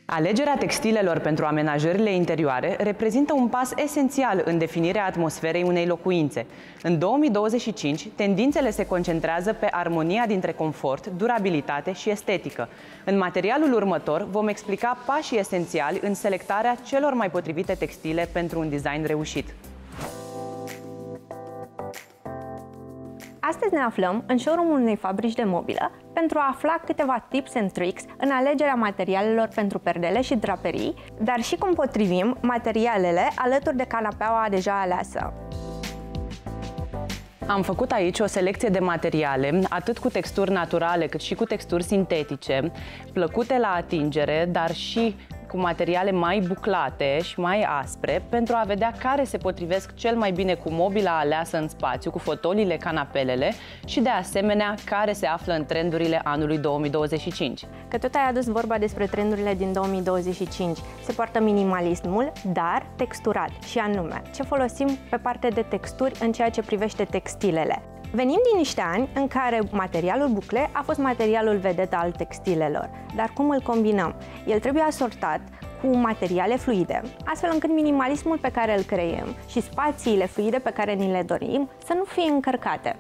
Alegerea textilelor pentru amenajările interioare reprezintă un pas esențial în definirea atmosferei unei locuințe. În 2025, tendințele se concentrează pe armonia dintre confort, durabilitate și estetică. În materialul următor vom explica pașii esențiali în selectarea celor mai potrivite textile pentru un design reușit. Astăzi ne aflăm în showroom-ul unei fabrici de mobilă pentru a afla câteva tips and tricks în alegerea materialelor pentru perdele și draperii, dar și cum potrivim materialele alături de canapeaua deja aleasă. Am făcut aici o selecție de materiale, atât cu texturi naturale cât și cu texturi sintetice, plăcute la atingere, dar și cu materiale mai buclate și mai aspre, pentru a vedea care se potrivesc cel mai bine cu mobila aleasă în spațiu, cu fotoliile, canapelele și, de asemenea, care se află în trendurile anului 2025. Că tot ai adus vorba despre trendurile din 2025. Se poartă minimalismul, dar texturat, și anume, ce folosim pe partea de texturi în ceea ce privește textilele. Venim din niște ani în care materialul bucle a fost materialul vedetă al textilelor, dar cum îl combinăm? El trebuie asortat cu materiale fluide, astfel încât minimalismul pe care îl creăm și spațiile fluide pe care ni le dorim să nu fie încărcate.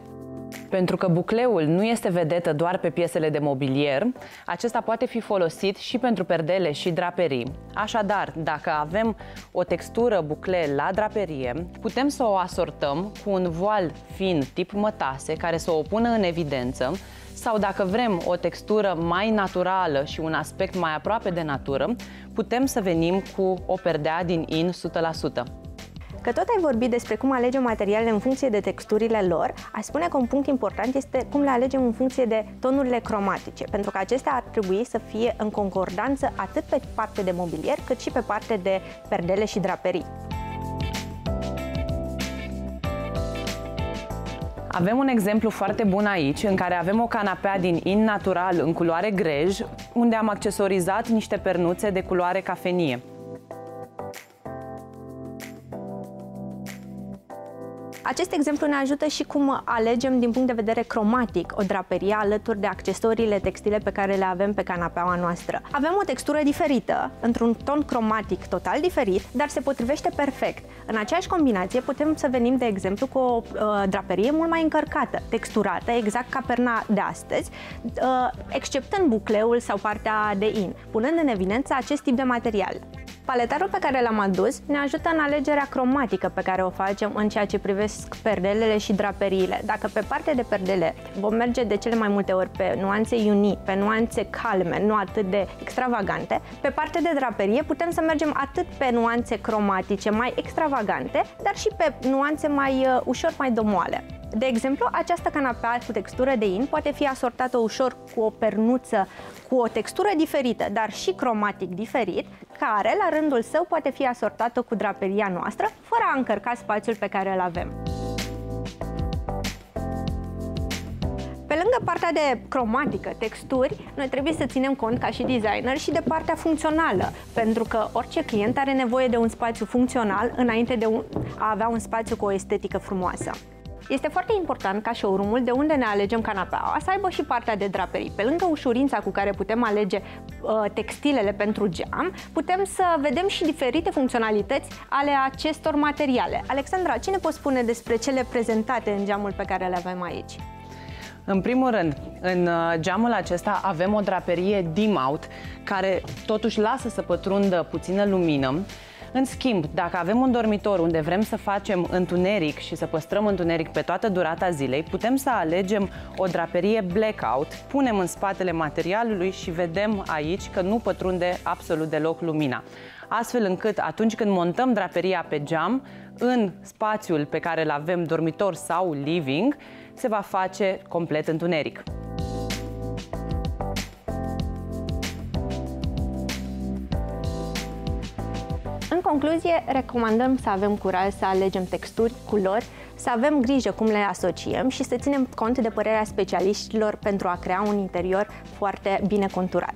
Pentru că bucleul nu este vedetă doar pe piesele de mobilier, acesta poate fi folosit și pentru perdele și draperii. Așadar, dacă avem o textură bucle la draperie, putem să o asortăm cu un voal fin tip mătase care să o pună în evidență, sau dacă vrem o textură mai naturală și un aspect mai aproape de natură, putem să venim cu o perdea din in 100%. Că tot ai vorbit despre cum alegem materialele în funcție de texturile lor, aș spune că un punct important este cum le alegem în funcție de tonurile cromatice, pentru că acestea ar trebui să fie în concordanță atât pe partea de mobilier, cât și pe partea de perdele și draperii. Avem un exemplu foarte bun aici, în care avem o canapea din in natural în culoare grej, unde am accesorizat niște pernuțe de culoare cafenie. Acest exemplu ne ajută și cum alegem din punct de vedere cromatic o draperie alături de accesoriile textile pe care le avem pe canapeaua noastră. Avem o textură diferită, într-un ton cromatic total diferit, dar se potrivește perfect. În aceeași combinație putem să venim, de exemplu, cu o draperie mult mai încărcată, texturată, exact ca perna de astăzi, exceptând bucleul sau partea de in, punând în evidență acest tip de material. Paletarul pe care l-am adus ne ajută în alegerea cromatică pe care o facem în ceea ce privesc perdelele și draperiile. Dacă pe partea de perdele vom merge de cele mai multe ori pe nuanțe unique, pe nuanțe calme, nu atât de extravagante, pe partea de draperie putem să mergem atât pe nuanțe cromatice mai extravagante, dar și pe nuanțe mai ușor mai domoale. De exemplu, această canapea cu textură de in poate fi asortată ușor cu o pernuță cu o textură diferită, dar și cromatic diferit, care, la rândul său, poate fi asortată cu draperia noastră, fără a încărca spațiul pe care îl avem. Pe lângă partea de cromatică, texturi, noi trebuie să ținem cont ca și designer și de partea funcțională, pentru că orice client are nevoie de un spațiu funcțional înainte de a avea un spațiu cu o estetică frumoasă. Este foarte important ca showroom-ul de unde ne alegem canapeaua să aibă și partea de draperii. Pe lângă ușurința cu care putem alege textilele pentru geam, putem să vedem și diferite funcționalități ale acestor materiale. Alexandra, ce ne poți spune despre cele prezentate în geamul pe care le avem aici? În primul rând, în geamul acesta avem o draperie dim-out, care totuși lasă să pătrundă puțină lumină. În schimb, dacă avem un dormitor unde vrem să facem întuneric și să păstrăm întuneric pe toată durata zilei, putem să alegem o draperie blackout, punem în spatele materialului și vedem aici că nu pătrunde absolut deloc lumina. Astfel încât atunci când montăm draperia pe geam, în spațiul pe care îl avem, dormitor sau living, se va face complet întuneric. În concluzie, recomandăm să avem curaj să alegem texturi, culori, să avem grijă cum le asociem și să ținem cont de părerea specialiștilor pentru a crea un interior foarte bine conturat.